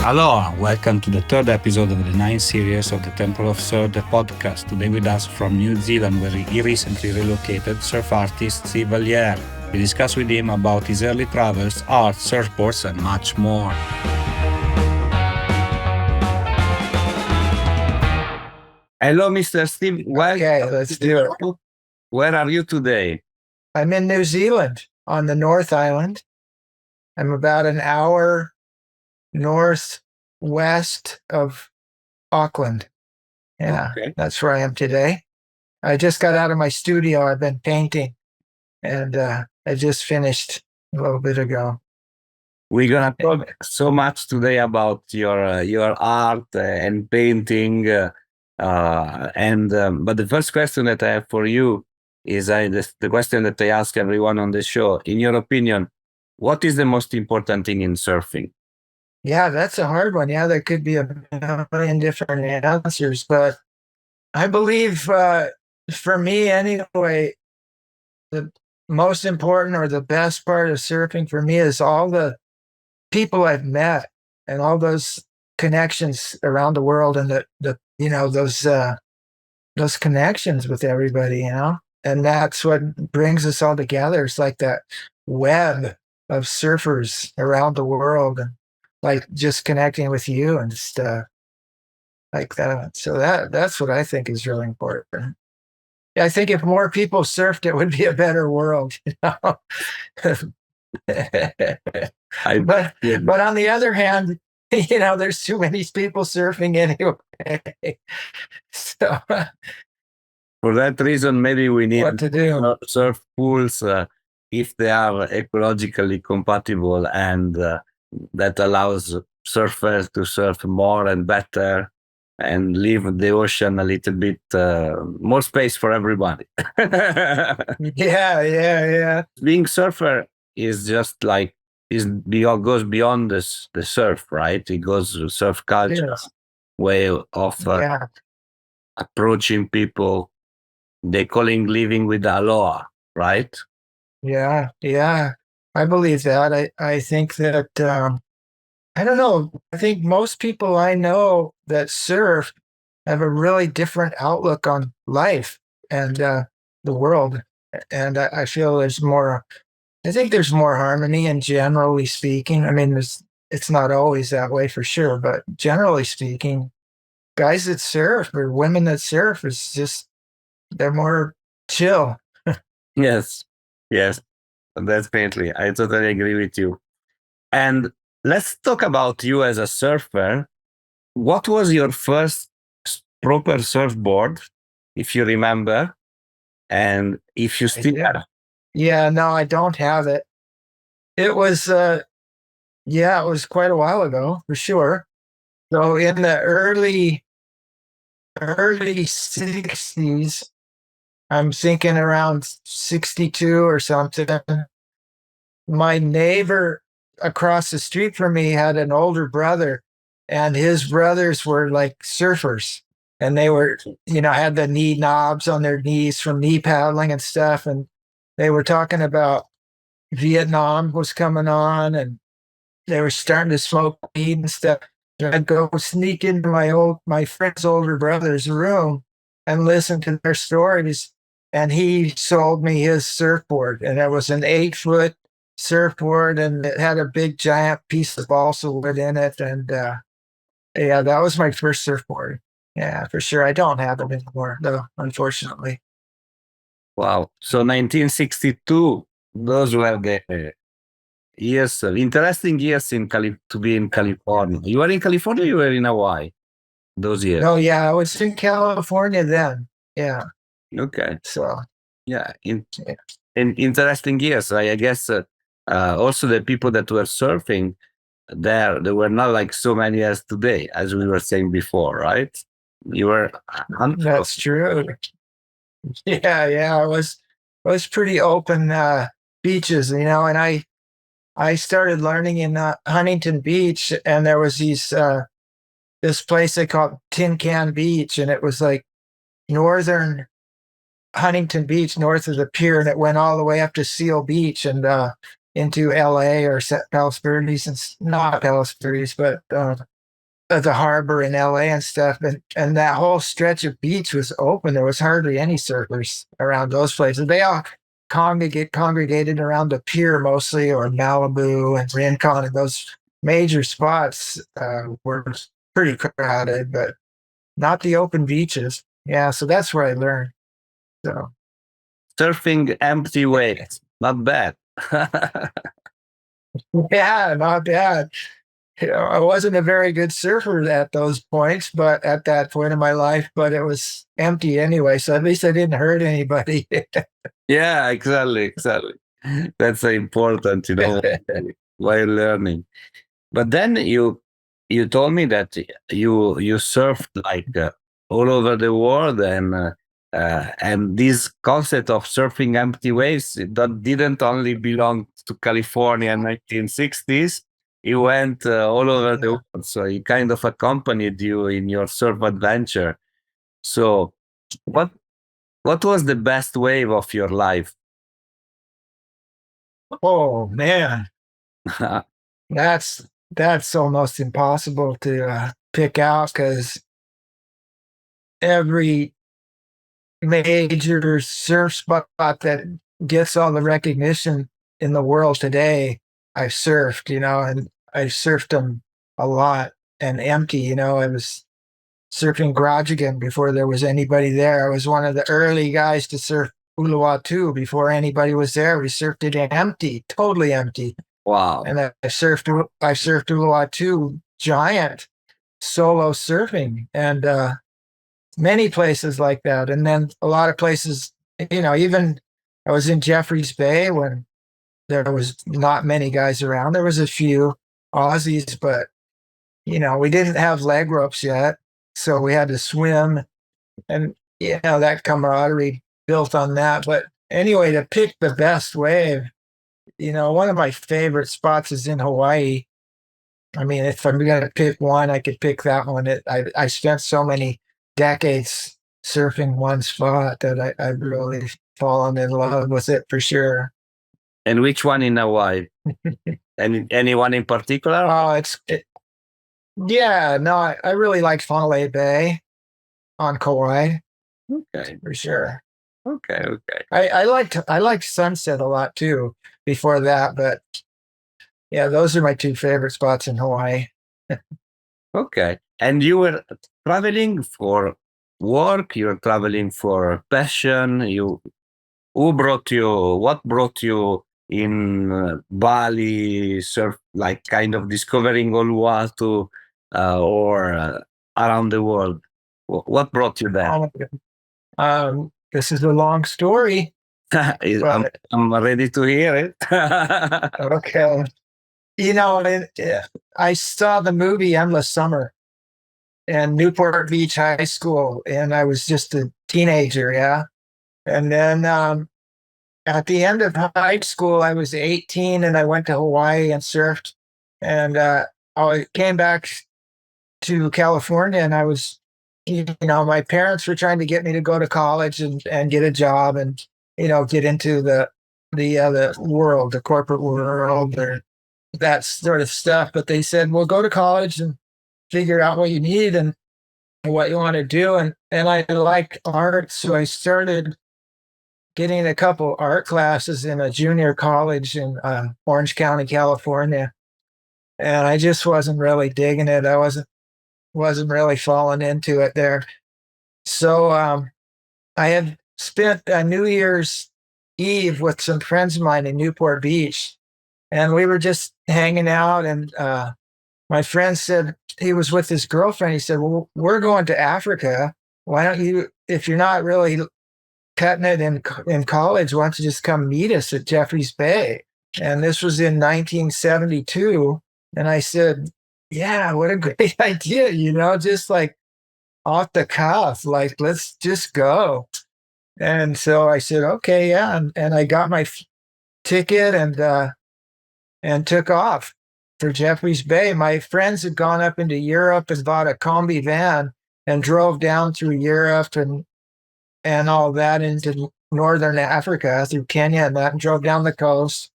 Hello, welcome to the third episode of the ninth series of the Temple of Surf, the podcast. Today with us from New Zealand, where he recently relocated, surfartist Steven Valiere. We discuss with him about his early travels, art, surfboards, and much more. Hello, Mr. Steve. Okay, let's do it. Where are you today? I'm in New Zealand on the North Island. I'm about an hour northwest of Auckland. Yeah, Okay. That's where I am today. I just got out of my studio. I've been painting, and I just finished a little bit ago. We're gonna talk so much today about your art and painting, but the first question that I have for you is the question that I ask everyone on the show. In your opinion, what is the most important thing in surfing? Yeah, that's a hard one. Yeah, there could be a million different answers, but I believe for me anyway, the most important or the best part of surfing for me is all the people I've met and all those connections around the world, and those connections with everybody, and that's what brings us all together. It's like that web of surfers around the world, and like just connecting with you and stuff like that. So that's what I think is really important. I think if more people surfed, it would be a better world. But on the other hand, there's too many people surfing anyway. So For that reason, maybe we need what to do? Surf pools if they are ecologically compatible, and that allows surfers to surf more and better and leave the ocean a little bit more space for everybody. Yeah. Being surfer is just like goes beyond the surf, right? It goes to surf culture, Yes. way of Yeah. approaching people. They calling living with aloha, right? Yeah. I believe that. I think that I don't know. I think most people I know that surf have a really different outlook on life and the world. And I feel I think there's more harmony, and generally speaking, I mean, it's not always that way for sure, but generally speaking, guys that surf or women that surf is just, they're more chill. Yes, definitely. I totally agree with you. And let's talk about you as a surfer. What was your first proper surfboard, if you remember, and if you still have? Yeah, no, I don't have it. It was, it was quite a while ago for sure. So in the early 60s, I'm thinking around 62 or something, my neighbor across the street from me had an older brother, and his brothers were like surfers, and they were, had the knee knobs on their knees from knee paddling and stuff. And they were talking about Vietnam was coming on, and they were starting to smoke weed and stuff. And I'd go sneak into my friend's older brother's room and listen to their stories. And he sold me his surfboard, and it was an 8-foot surfboard, and it had a big giant piece of balsa wood in it. And that was my first surfboard. Yeah, for sure. I don't have it anymore, though, unfortunately. Wow. So 1962, those were the years, interesting years to be in California. You were in California, you were in Hawaii those years? No, yeah, I was in California then. Yeah. Okay. So, yeah, in interesting years. I guess also the people that were surfing there were not like so many as today, as we were saying before, right? You were. That's true. Yeah, it was pretty open beaches, and I started learning in Huntington Beach, and there was this place they called Tin Can Beach, and it was like northern Huntington Beach, north of the pier, and it went all the way up to Seal Beach and into LA or Palos Verdes, and not Palos Verdes, but the harbor in LA and stuff, and that whole stretch of beach was open. There was hardly any surfers around those places. They all congregated around the pier mostly, or Malibu and Rincon, and those major spots were pretty crowded, but not the open beaches. Yeah, so that's where I learned. So Surfing empty waves, not bad. yeah, not bad. I wasn't a very good surfer at those points, but at that point in my life, but it was empty anyway. So at least I didn't hurt anybody. Yeah, exactly. That's important, while learning. But then you told me that you surfed like all over the world, and this concept of surfing empty waves that didn't only belong to California in 1960s. It went all over the world, so it kind of accompanied you in your surf adventure. So, what was the best wave of your life? Oh man, that's almost impossible to pick out, because every major surf spot that gets all the recognition in the world today, I've surfed, and I've surfed them a lot and empty. I was surfing Groningen before there was anybody there. I was one of the early guys to surf Uluwatu before anybody was there. We surfed it empty, totally empty. Wow. And I surfed Uluwatu giant solo surfing, and many places like that. And then a lot of places, even I was in Jeffreys Bay when there was not many guys around. There was a few Aussies, but we didn't have leg ropes yet, so we had to swim, and that camaraderie built on that. But anyway, to pick the best wave, one of my favorite spots is in Hawaii. I mean, if I'm going to pick one, I could pick that one. I spent so many decades surfing one spot that I've really fallen in love with it for sure. And which one in Hawaii? Anyone in particular? Oh, yeah, no, I really like Fonolei Bay on Kauai. Okay, for sure. Okay. I liked Sunset a lot too before that, but yeah, those are my two favorite spots in Hawaii. Okay. And you were traveling for work, you were traveling for passion. What brought you in Bali, surf, like kind of discovering Uluwatu, or around the world? What brought you there? This is a long story. I'm ready to hear it. Okay. I saw the movie Endless Summer in Newport Beach High School, and I was just a teenager, yeah. And then at the end of high school, I was 18, and I went to Hawaii and surfed. And I came back to California, and I was, my parents were trying to get me to go to college and get a job and, get into the world, the corporate world, or that sort of stuff. But they said, well, go to college and figure out what you need and what you want to do. And I like art, so I started getting a couple art classes in a junior college in Orange County, California. And I just wasn't really digging it. I wasn't really falling into it there. So I had spent a New Year's Eve with some friends of mine in Newport Beach, and we were just hanging out. And my friend said, he was with his girlfriend. He said, well, we're going to Africa. Why don't you, if you're not really cutting it in college, why don't you just come meet us at Jeffreys Bay? And this was in 1972. And I said, yeah, what a great idea, just like off the cuff, like, let's just go. And so I said, okay, yeah. And I got my ticket and took off for Jeffreys Bay. My friends had gone up into Europe and bought a combi van and drove down through Europe and all that into northern Africa, through Kenya and that, and drove down the coast.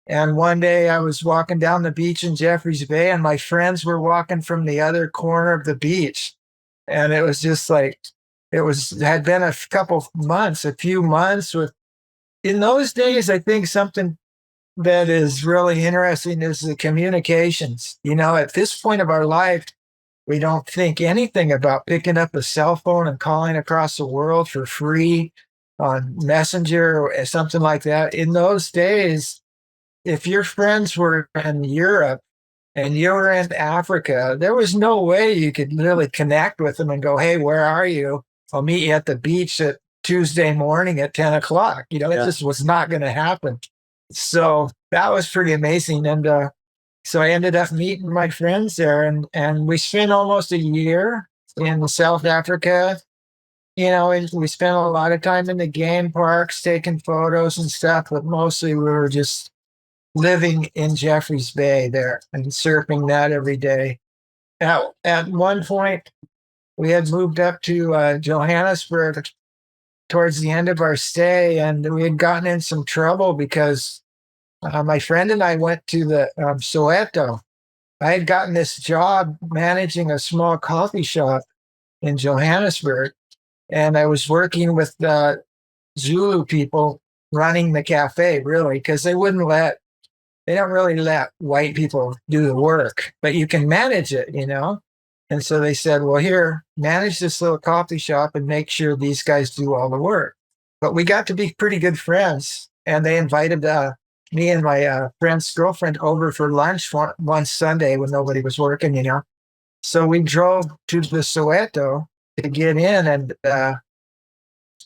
And one day I was walking down the beach in Jeffreys Bay, and my friends were walking from the other corner of the beach. And it was just like, had been a few months with, in those days, I think something that is really interesting is the communications. At this point of our life, we don't think anything about picking up a cell phone and calling across the world for free on Messenger or something like that. In those days, if your friends were in Europe and you were in Africa, there was no way you could really connect with them and go, "Hey, where are you? I'll meet you at the beach at Tuesday morning at 10 o'clock." It just was not going to happen. So that was pretty amazing. And so I ended up meeting my friends there, and we spent almost a year in South Africa. And we spent a lot of time in the game parks, taking photos and stuff, but mostly we were just living in Jeffreys Bay there and surfing that every day. At one point, we had moved up to Johannesburg towards the end of our stay, and we had gotten in some trouble because my friend and I went to the Soweto. I had gotten this job managing a small coffee shop in Johannesburg, and I was working with the Zulu people running the cafe, really, because they don't really let white people do the work, but you can manage it. And so they said, well, here, manage this little coffee shop and make sure these guys do all the work. But we got to be pretty good friends, and they invited me and my friend's girlfriend over for lunch one Sunday when nobody was working. So we drove to the Soweto to get in, and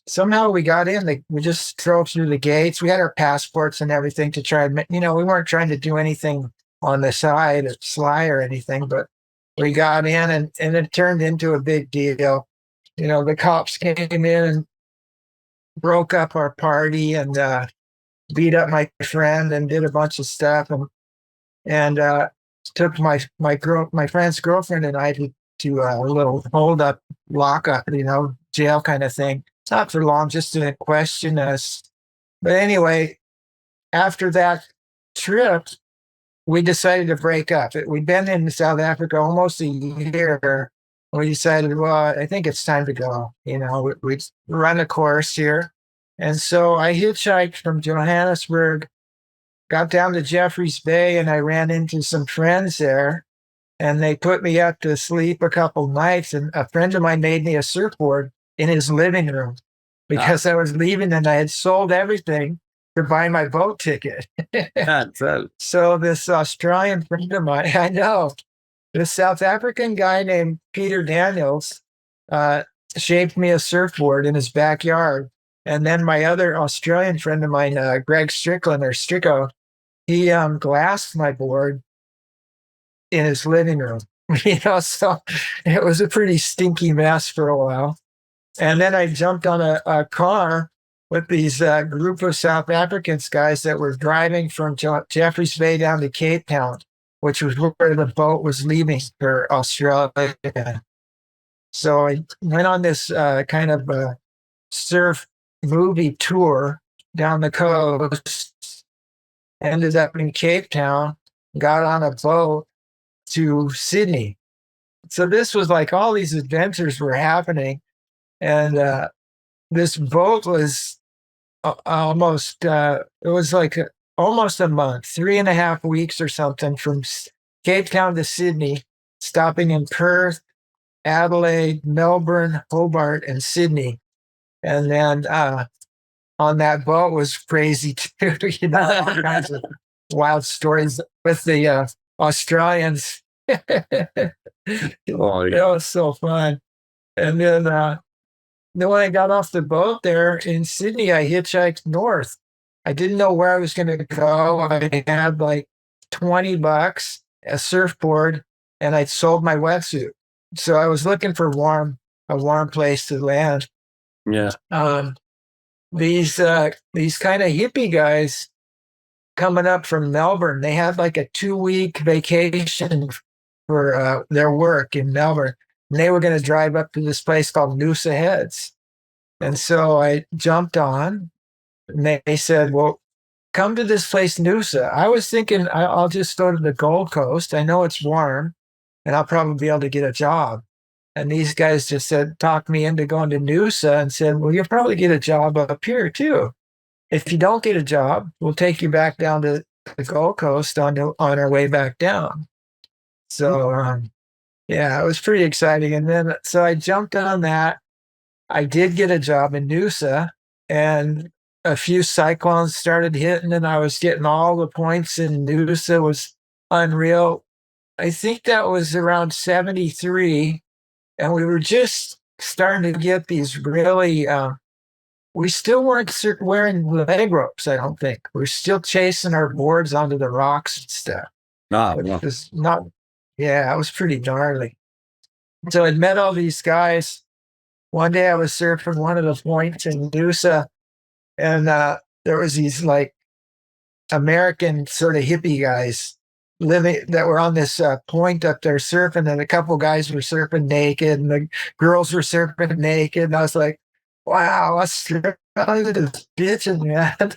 somehow we got in. We just drove through the gates. We had our passports and everything to try and, we weren't trying to do anything on the side, sly or anything, but we got in, and it turned into a big deal. The cops came in and broke up our party and beat up my friend and did a bunch of stuff, and took my friend's girlfriend and I to a little hold up, lockup, jail kind of thing. Not for long, just to question us. But anyway, after that trip, we decided to break up. We'd been in South Africa almost a year. We decided, well, I think it's time to go. We'd run a course here. And so I hitchhiked from Johannesburg, got down to Jeffreys Bay, and I ran into some friends there. And they put me up to sleep a couple nights. And a friend of mine made me a surfboard in his living room because I was leaving and I had sold everything to buy my boat ticket. So this Australian friend of mine, I know, this South African guy named Peter Daniels shaped me a surfboard in his backyard. And then my other Australian friend of mine, Greg Strickland or Stricko, he glassed my board in his living room. So it was a pretty stinky mess for a while. And then I jumped on a car with these group of South Africans guys that were driving from Jeffreys Bay down to Cape Town, which was where the boat was leaving for Australia. So I went on this kind of surf movie tour down the coast, ended up in Cape Town, got on a boat to Sydney. So this was like all these adventures were happening. And this boat was almost a month, 3.5 weeks or something, from Cape Town to Sydney, stopping in Perth, Adelaide, Melbourne, Hobart, and Sydney. And then on that boat was crazy too, all kinds of wild stories with the Australians. It was so fun. And then when I got off the boat there in Sydney, I hitchhiked north. I didn't know where I was going to go. I had like $20, a surfboard, and I'd sold my wetsuit. So I was looking for a warm place to land. Yeah. These kind of hippie guys coming up from Melbourne, they had like a 2-week vacation for their work in Melbourne. And they were going to drive up to this place called Noosa Heads. And so I jumped on, and they said, well, come to this place, Noosa. I was thinking I'll just go to the Gold Coast. I know it's warm and I'll probably be able to get a job. And these guys just talked me into going to Noosa and said, well, you'll probably get a job up here too. If you don't get a job, we'll take you back down to the Gold Coast on our way back down. So, yeah, it was pretty exciting. And then, so I jumped on that. I did get a job in Noosa, and a few cyclones started hitting, and I was getting all the points in Noosa. It was unreal. I think that was around 73, and we were just starting to get these really, we still weren't wearing leg ropes, I don't think. We're still chasing our boards onto the rocks and stuff. No, It was not, yeah, it was pretty gnarly. So I'd met all these guys. One day I was surfing one of the points in Noosa, and there was these like American sort of hippie guys living that were on this point up there surfing, and a couple guys were surfing naked, and the girls were surfing naked. And I was like, wow, Australia is bitching, man.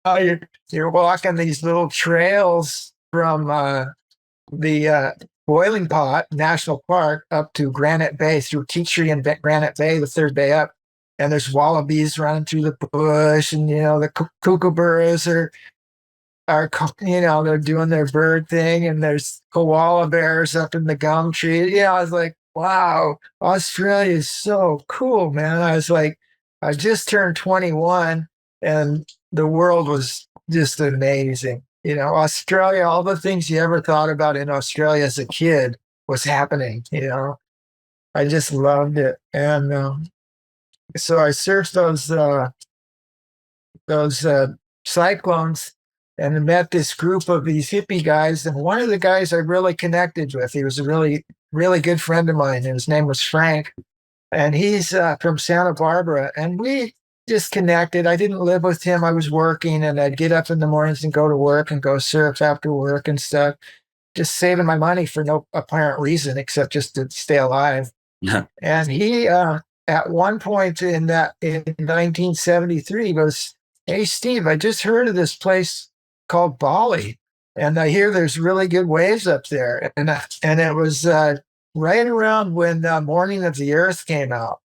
Oh, you're walking these little trails from the Boiling Pot National Park up to Granite Bay, through Teatree and Granite Bay, the third bay up. And there's wallabies running through the bush, and the kookaburras are they're doing their bird thing, and there's koala bears up in the gum tree. I was like, wow, Australia is so cool, man. I was like, I just turned 21, and the world was just amazing. Australia, all the things you ever thought about in Australia as a kid was happening. I just loved it. And so I surfed those cyclones, and met this group of these hippie guys. And one of the guys I really connected with, he was a really, really good friend of mine, and his name was Frank. And he's from Santa Barbara. And we just connected. I didn't live with him. I was working, and I'd get up in the mornings and go to work and go surf after work and stuff, just saving my money for no apparent reason except just to stay alive. And he, at one point in 1973, goes, hey, Steve, I just heard of this place called Bali, and I hear there's really good waves up there. And it was right around when Morning of the Earth came out,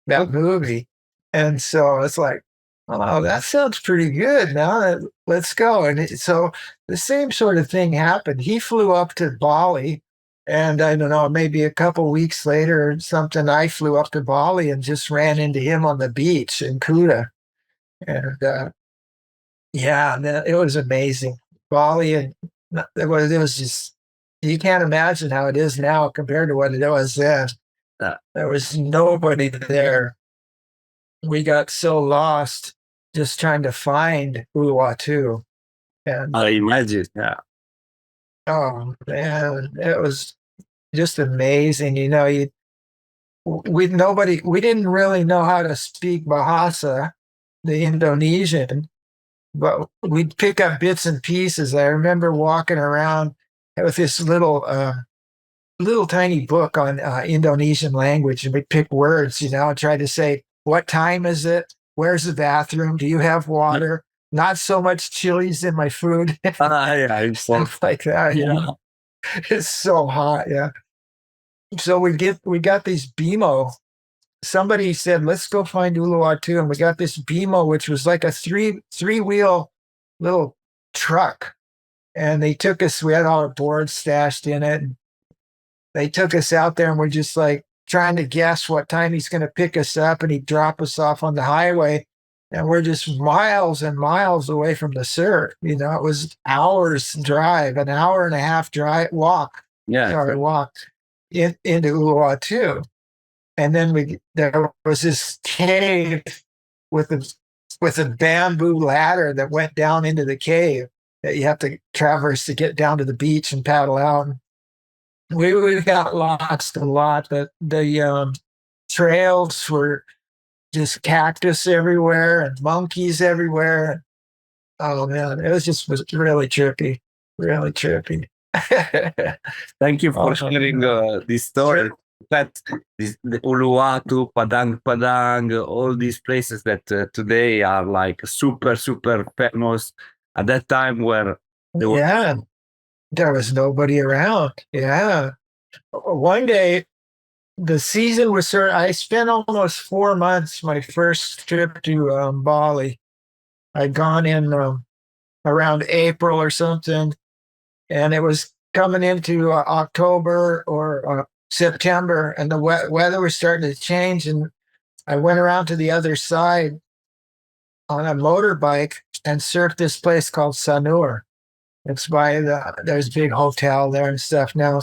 that movie. And so it's like, oh, that sounds pretty good. Now let's go. And so the same sort of thing happened. He flew up to Bali, and I don't know, maybe a couple weeks later or something, I flew up to Bali and just ran into him on the beach in Kuta. And yeah, it was amazing. Bali, and it was just, you can't imagine how it is now compared to what it was then. There was nobody there. We got so lost just trying to find Uluwatu. And I imagine, yeah. oh man, it was just amazing. We didn't really know how to speak Bahasa, the Indonesian, but we'd pick up bits and pieces. I remember walking around with this little tiny book on Indonesian language, and we'd pick words, and try to say, what time is it? Where's the bathroom? Do you have water? Not so much chilies in my food. Yeah, Stuff like that. It's so hot. Yeah. So we got these BMO. Somebody said, let's go find Uluwatu. And we got this BMO, which was like a three-wheel little truck. And they took us, we had all our boards stashed in it. And they took us out there, and we're just like trying to guess what time he's going to pick us up, and he'd drop us off on the highway. And we're just miles and miles away from the surf. It was hours drive, an hour and a half walk. Yeah. Sorry, walk into Uluwatu. And then there was this cave with a bamboo ladder that went down into the cave that you have to traverse to get down to the beach and paddle out. We got lost a lot. The trails were just cactus everywhere and monkeys everywhere. Oh man, it was really trippy, really trippy. Thank you for sharing this story. That the Uluwatu, Padang Padang, all these places that today are like super, super famous. At that time, where Yeah, there was nobody around. Yeah. One day, the season was sort of, I spent almost 4 months, my first trip to Bali. I'd gone in around April or something, and it was coming into October or September, and the weather was starting to change. And I went around to the other side on a motorbike and surfed this place called Sanur. It's by there's a big hotel there and stuff now.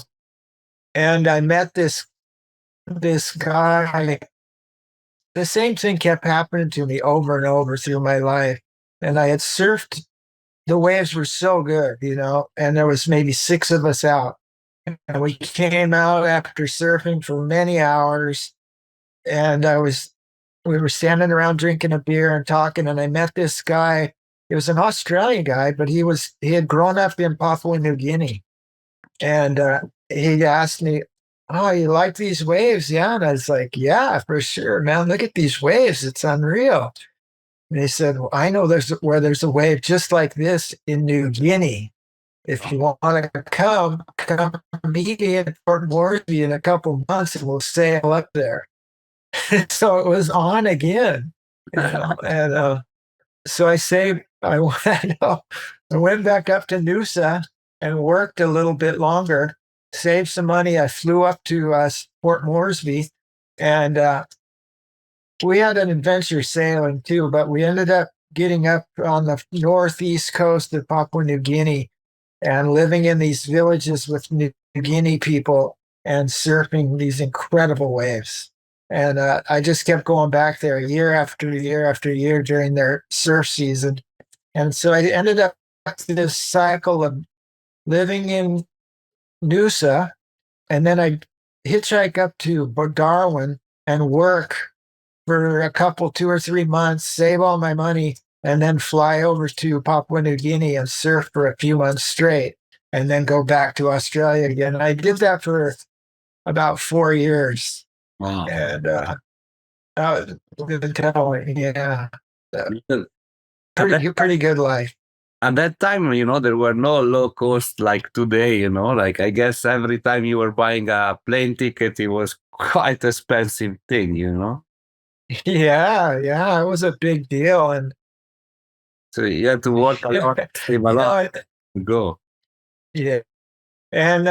And I met this guy. The same thing kept happening to me over and over through my life. And I had surfed, the waves were so good, and there was maybe 6 of us out. And we came out after surfing for many hours. And we were standing around drinking a beer and talking. And I met this guy. He was an Australian guy, but he had grown up in Papua New Guinea. And he asked me, "Oh, you like these waves?" Yeah. And I was like, "Yeah, for sure, man. Look at these waves. It's unreal." And he said, "Well, I know there's a wave just like this in New Guinea. If you want to come meet me in Port Moresby in a couple months and we'll sail up there." So it was on again, and so I went back up to Noosa and worked a little bit longer, saved some money. I flew up to Port Moresby, and we had an adventure sailing too, but we ended up getting up on the northeast coast of Papua New Guinea and living in these villages with New Guinea people and surfing these incredible waves. And I just kept going back there year after year after year during their surf season. And so I ended up this cycle of living in Noosa, and then I hitchhike up to Darwin and work for a couple, 2 or 3 months, save all my money, and then fly over to Papua New Guinea and surf for a few months straight, and then go back to Australia again. And I did that for about 4 years. wow. And yeah, pretty good life. At that time, there were no low cost like today, like I guess every time you were buying a plane ticket, it was quite expensive thing, Yeah, it was a big deal. And So you had to work a lot, save a lot to go. Yeah. And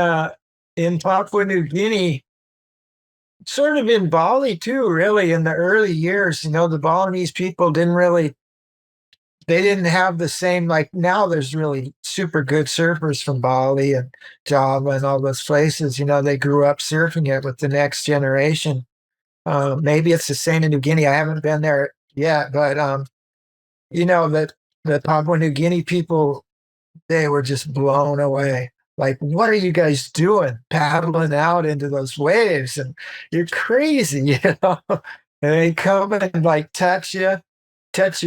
in Papua New Guinea, sort of in Bali too, really, in the early years, the Balinese people they didn't have the same, like now there's really super good surfers from Bali and Java and all those places. They grew up surfing it with the next generation. Maybe it's the same in New Guinea. I haven't been there yet, but that the Papua New Guinea people, they were just blown away. Like, what are you guys doing paddling out into those waves? And you're crazy, And they come and like touch your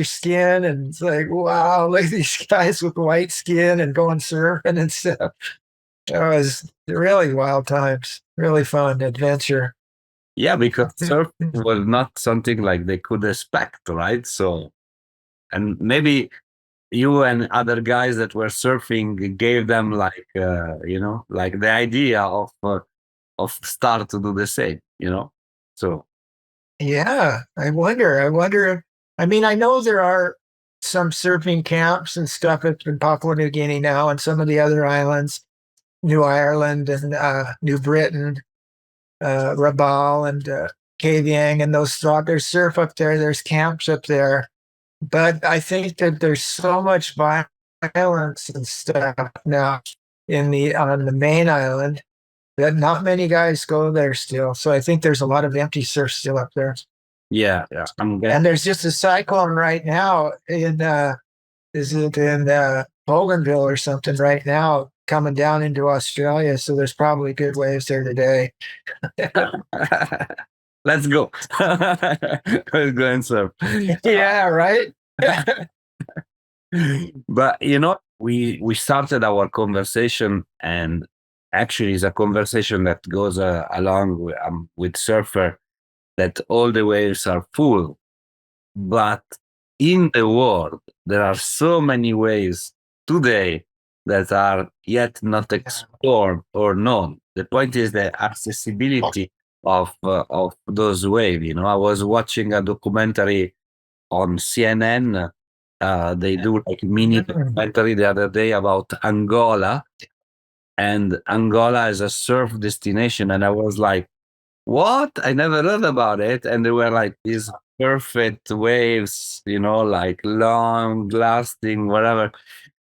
skin, and it's like, wow, look at these guys with white skin and going surfing and stuff. It was really wild times, really fun adventure. Yeah, because surf was not something like they could expect, right? So, and maybe you and other guys that were surfing gave them like like the idea of start to do the same, So Yeah, I wonder. I mean, I know there are some surfing camps and stuff in Papua New Guinea now, and some of the other islands, New Ireland and New Britain, Rabaul and Kavieng, and there's surf up there. There's camps up there, but I think that there's so much violence and stuff now on the main island that not many guys go there still. So I think there's a lot of empty surf still up there. yeah, And there's just a cyclone right now is it in Bougainville or something right now coming down into Australia. So there's probably good waves there today. Let's go. Let's go and surf. Yeah, right. But we started our conversation, and actually is a conversation that goes along with surfer, that all the waves are full, but in the world there are so many waves today that are yet not explored or known. The point is the accessibility of those waves. You know, I was watching a documentary on CNN. They do like mini documentary the other day about Angola, and Angola is a surf destination, and I was like, what? I never heard about it. And they were like these perfect waves, you know, like long lasting, whatever.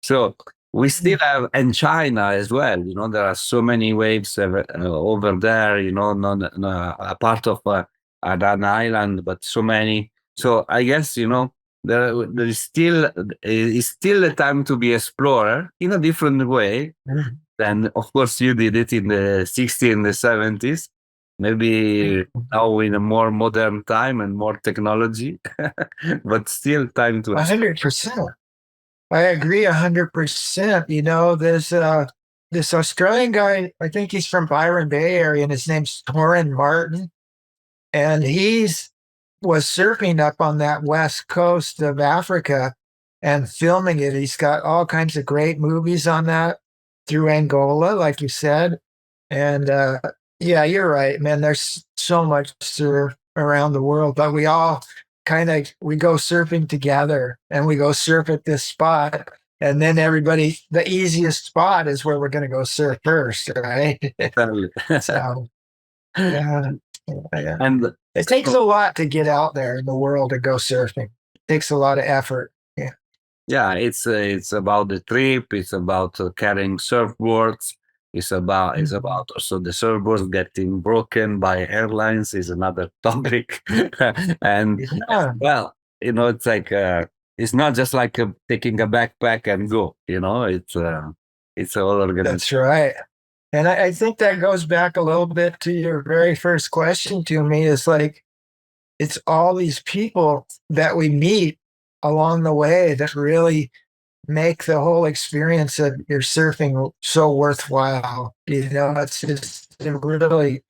So we still have, and China as well, you know, there are so many waves over there, you know, not a part of an island, but so many. So I guess, you know, there is still a time to be explorer in a different way. And of course, you did it in the 60s and the 70s. Maybe now in a more modern time and more technology, but still time to 100%. I agree 100%. You know, there's this Australian guy, I think he's from Byron Bay area, and his name's Torrin Martin. And was surfing up on that west coast of Africa and filming it. He's got all kinds of great movies on that through Angola, like you said. And yeah, you're right, man. There's so much surf around the world, but we all we go surfing together, and we go surf at this spot. And then the easiest spot is where we're going to go surf first, right? So, yeah. And it takes a lot to get out there in the world to go surfing. It takes a lot of effort. Yeah. Yeah, it's about the trip. It's about carrying surfboards. It's about also the surfboards getting broken by airlines is another topic. And Yeah. well, you know, it's like it's not just like taking a backpack and go. You know, it's all organized. That's right. And I think that goes back a little bit to your very first question to me. Is like, it's all these people that we meet along the way that really make the whole experience of your surfing so worthwhile. You know, it's just really,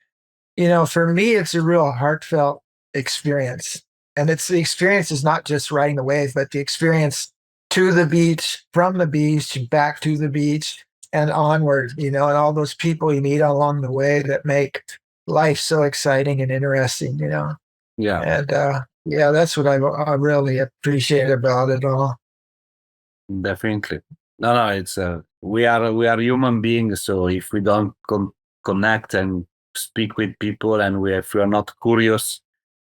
you know, for me, it's a real heartfelt experience. And it's the experience is not just riding the wave, but the experience to the beach, from the beach, back to the beach, and onward, you know, and all those people you meet along the way that make life so exciting and interesting, you know. Yeah. And yeah, that's what I really appreciate about it all. Definitely. No, it's we are human beings. So if we don't connect and speak with people, and if we are not curious,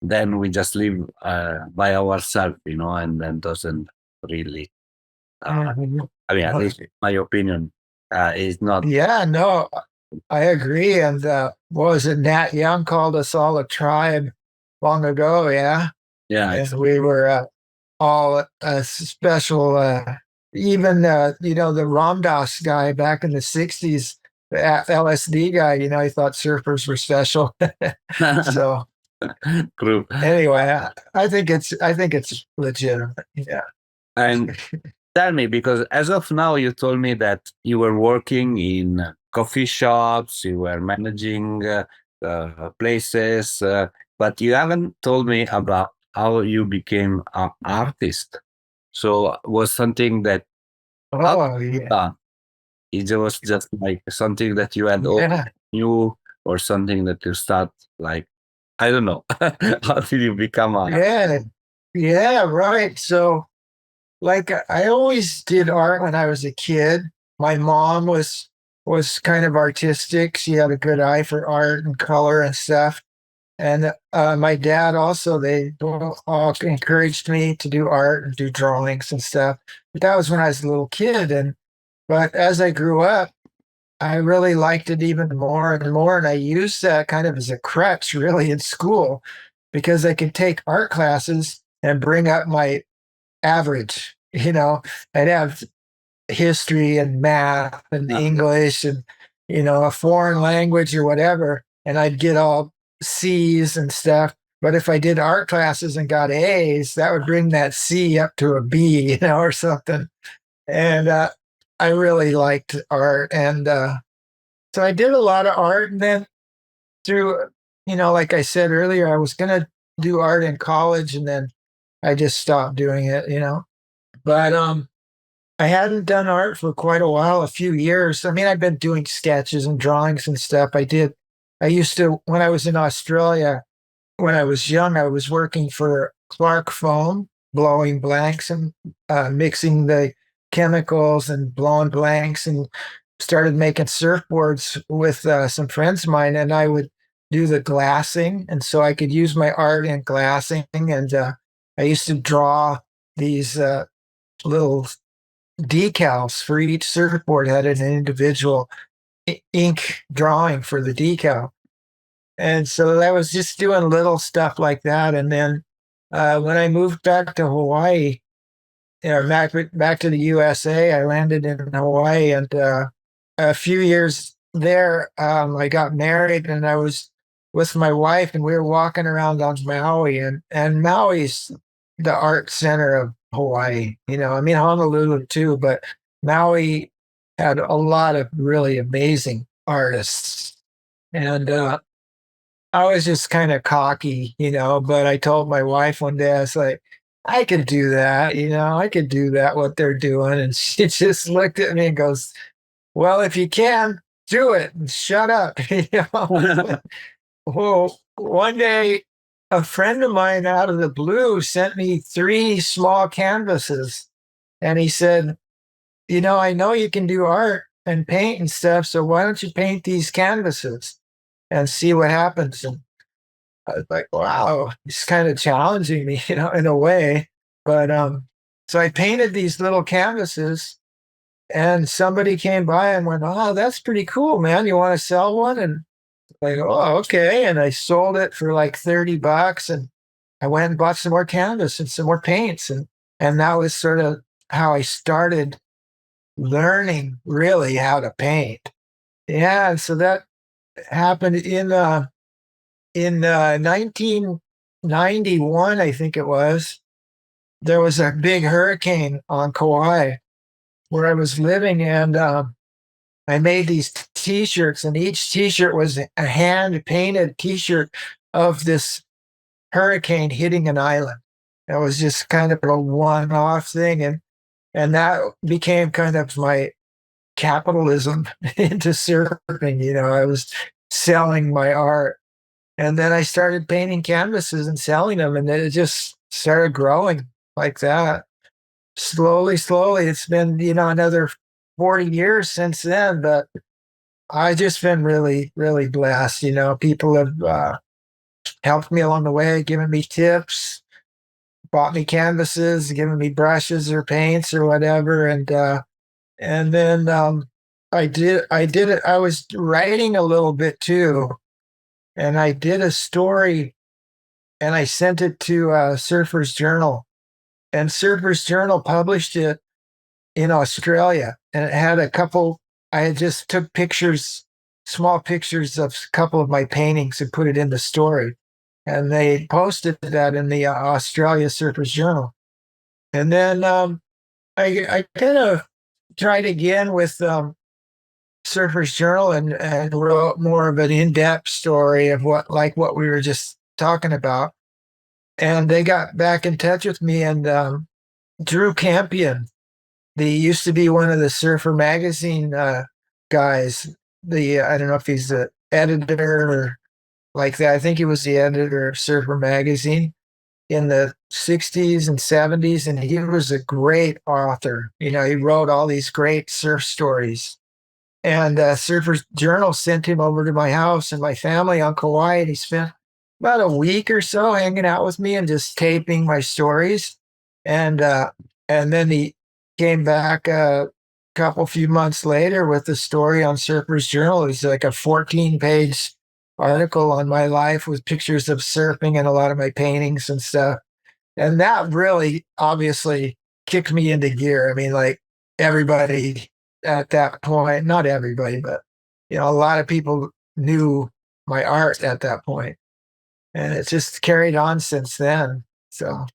then we just live by ourselves, you know, and then doesn't really. I mean, at least my opinion is not. Yeah, no, I agree. And what was it? Nat Young called us all a tribe long ago. Yeah. Yeah. And we were all a special, even, you know, the Ramdas guy back in the 60s, the LSD guy, you know, he thought surfers were special. So True. Anyway, I think it's legitimate. Yeah. And tell me, because as of now, you told me that you were working in coffee shops, you were managing places, but you haven't told me about how you became an artist. So was something that Yeah. it was just like something that you had knew, or something that you start like, I don't know. How did you become a Yeah, right. So like I always did art when I was a kid. My mom was kind of artistic. She had a good eye for art and color and stuff. And my dad also, they all encouraged me to do art and do drawings and stuff. But that was when I was a little kid. But as I grew up, I really liked it even more and more. And I used that kind of as a crutch really in school, because I could take art classes and bring up my average. You know, I'd have history and math and English and, you know, a foreign language or whatever, and I'd get all C's and stuff. But if I did art classes and got A's, that would bring that C up to a B, you know, or something. And I really liked art. And So I did a lot of art, and then through, like I said earlier, I was going to do art in college, and then I just stopped doing it. But I hadn't done art for quite a while, a few years. I mean, I've been doing sketches and drawings and stuff. I used to, when I was in Australia, when I was young, I was working for Clark Foam, blowing blanks and mixing the chemicals and blowing blanks, and started making surfboards with some friends of mine. And I would do the glassing. And so I could use my art in glassing. And I used to draw these little decals for each surfboard, had an individual ink drawing for the decal. And so I was just doing little stuff like that. And then when I moved back to Hawaii, back to the USA, I landed in Hawaii, and a few years there, I got married, and I was with my wife, and we were walking around on Maui, and Maui's the art center of Hawaii. I mean, Honolulu too, but Maui had a lot of really amazing artists. And I was just kind of cocky, but I told my wife one day, I was like, I could do that, I could do that, what they're doing. And she just looked at me and goes, well, if you can, do it and shut up. Well, one day, a friend of mine out of the blue sent me 3 small canvases. And he said, I know you can do art and paint and stuff. So why don't you paint these canvases and see what happens? And I was like, wow, it's kind of challenging me, in a way. But so I painted these little canvases, and somebody came by and went, oh, that's pretty cool, man. You want to sell one? And like, oh, okay. And I sold it for like $30, and I went and bought some more canvas and some more paints. And that was sort of how I started learning really how to paint. Yeah. So that happened in 1991, I think it was. There was a big hurricane on Kauai where I was living, and I made these T-shirts, and each T-shirt was a hand-painted T-shirt of this hurricane hitting an island. It was just kind of a one-off thing, and that became kind of my capitalism into surfing. I was selling my art. And then I started painting canvases and selling them, and then it just started growing like that. Slowly, slowly. It's been, another 40 years since then, but I just been really, really blessed. People have helped me along the way, given me tips, bought me canvases, given me brushes or paints or whatever. And then I did it. I was writing a little bit too. And I did a story, and I sent it to Surfer's Journal, and Surfer's Journal published it in Australia. And it had I had just took pictures, small pictures of a couple of my paintings, and put it in the story. And they posted that in the Australia Surfer's Journal. And then I kind of tried again with Surfer's Journal, and wrote more of an in-depth story of what we were just talking about. And they got back in touch with me, and Drew Campion, he used to be one of the Surfer magazine guys. I don't know if he's the editor or like that. I think he was the editor of Surfer magazine in the 60s and 70s, and he was a great author. He wrote all these great surf stories. And Surfer's Journal sent him over to my house and my family on Kauai, and he spent about a week or so hanging out with me and just taping my stories. And then he came back a few months later with a story on Surfer's Journal. It's like a 14-page article on my life with pictures of surfing and a lot of my paintings and stuff. And that really obviously kicked me into gear. I mean, like everybody at that point, not everybody, but a lot of people knew my art at that point, and it's just carried on since then. So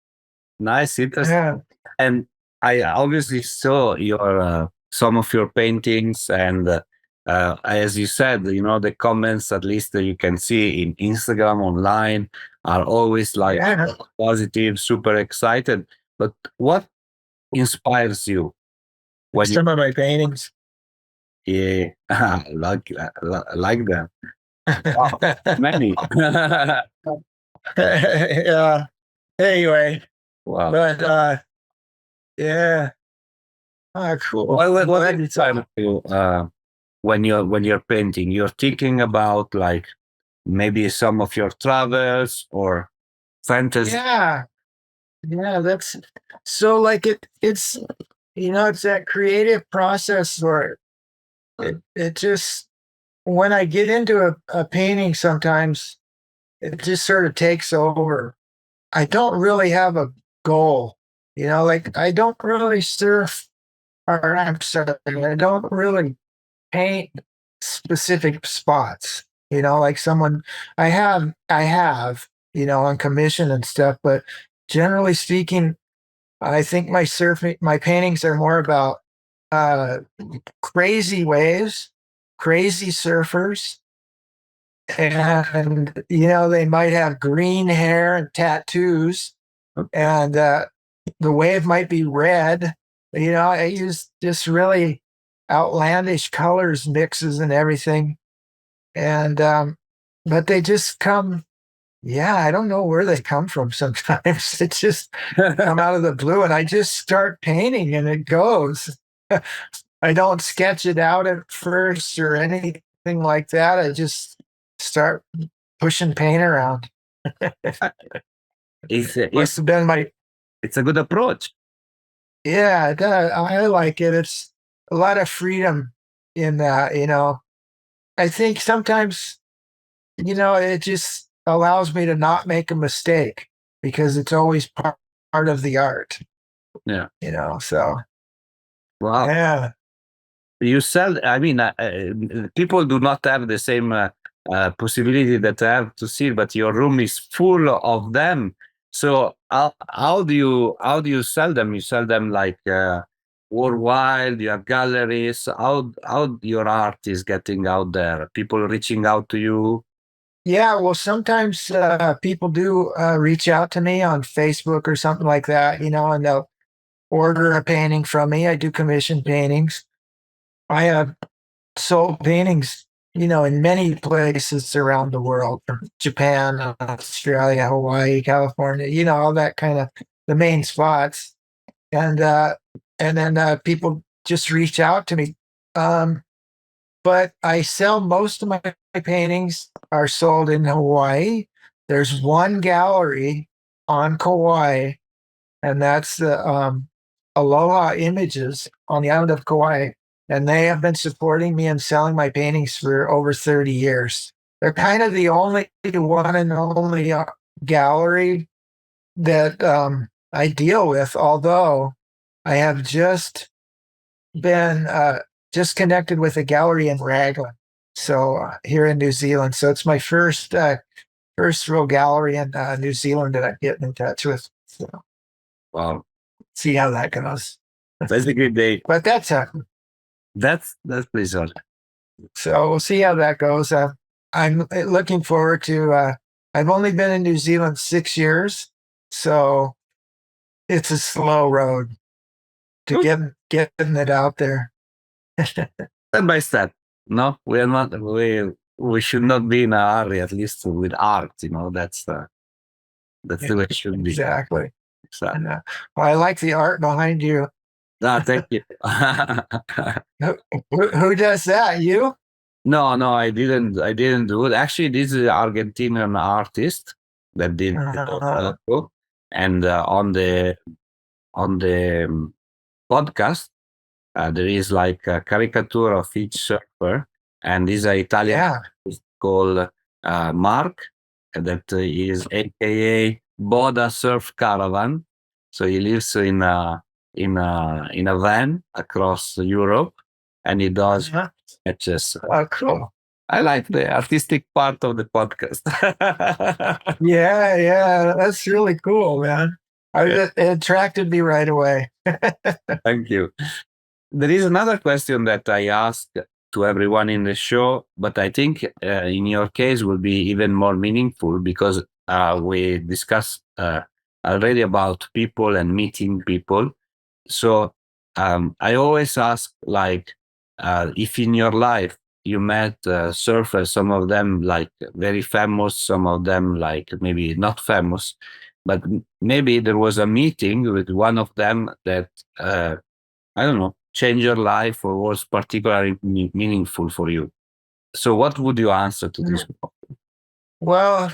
Nice, interesting. yeah, And I obviously saw your some of your paintings, and as you said, the comments, at least that you can see in Instagram online, are always like positive, super excited. But what inspires you when Some of my paintings. yeah, like them? Wow, many. Yeah. Anyway, Wow. but yeah. Cool. What inspires you when you're painting? You're thinking about like maybe some of your travels or fantasy. Yeah. Yeah, that's so like it's it's that creative process where it just when I get into a painting sometimes it just sort of takes over. I don't really have a goal. Like I don't really surf or I'm sorry, I don't really paint specific spots. Like someone I have, on commission and stuff, but generally speaking, I think my paintings are more about uh, crazy waves, crazy surfers, and they might have green hair and tattoos, and the wave might be red. I use just really outlandish colors, mixes, and everything, and but they just come. Yeah, I don't know where they come from sometimes. It just come out of the blue and I just start painting and it goes. I don't sketch it out at first or anything like that. I just start pushing paint around. Must have been It's a good approach. yeah, I like it. It's a lot of freedom in that, I think sometimes, it just allows me to not make a mistake because it's always part of the art. Yeah. So Wow. yeah. You sell. I mean, people do not have the same possibility that I have to see, but your room is full of them. So how do you sell them? You sell them like worldwide. You have galleries. How your art is getting out there? People reaching out to you. Yeah, well, sometimes people do reach out to me on Facebook or something like that, and they'll order a painting from me. I do commission paintings. I have sold paintings, in many places around the world, from Japan, Australia, Hawaii, California, all that kind of the main spots. And then people just reach out to me. But I sell most of my paintings are sold in Hawaii. There's one gallery on Kauai, and that's the Aloha Images on the island of Kauai. And they have been supporting me and selling my paintings for over 30 years. They're kind of the only one and only gallery that I deal with, although I have been just connected with a gallery in Raglan, so here in New Zealand. So it's my first real gallery in New Zealand that I'm getting in touch with. So Wow, see how that goes. that's a good day. But that's pleasure. So we'll see how that goes. I'm looking forward to. I've only been in New Zealand 6 years, so it's a slow road to getting it out there. Step by step. No, we are not. We should not be in a hurry. At least with art, that's the way it should be. Exactly. Exactly. And, well, I like the art behind you. Thank you. Who does that? You? No, I didn't do it. Actually, this is an Argentinian artist that did the book. And on the podcast, there is like a caricature of each surfer, and this is an Italian artist called Mark, that is AKA Boda Surf Caravan. So he lives in a van across Europe, and he does sketches. Oh, cool. I like the artistic part of the podcast. Yeah, that's really cool, man. It attracted me right away. Thank you. There is another question that I ask to everyone in the show, but I think in your case will be even more meaningful because we discussed already about people and meeting people. So I always ask, like, if in your life you met surfers, some of them like very famous, some of them like maybe not famous, but maybe there was a meeting with one of them that I don't know, changed your life or was particularly meaningful for you. So, what would you answer to this? Well,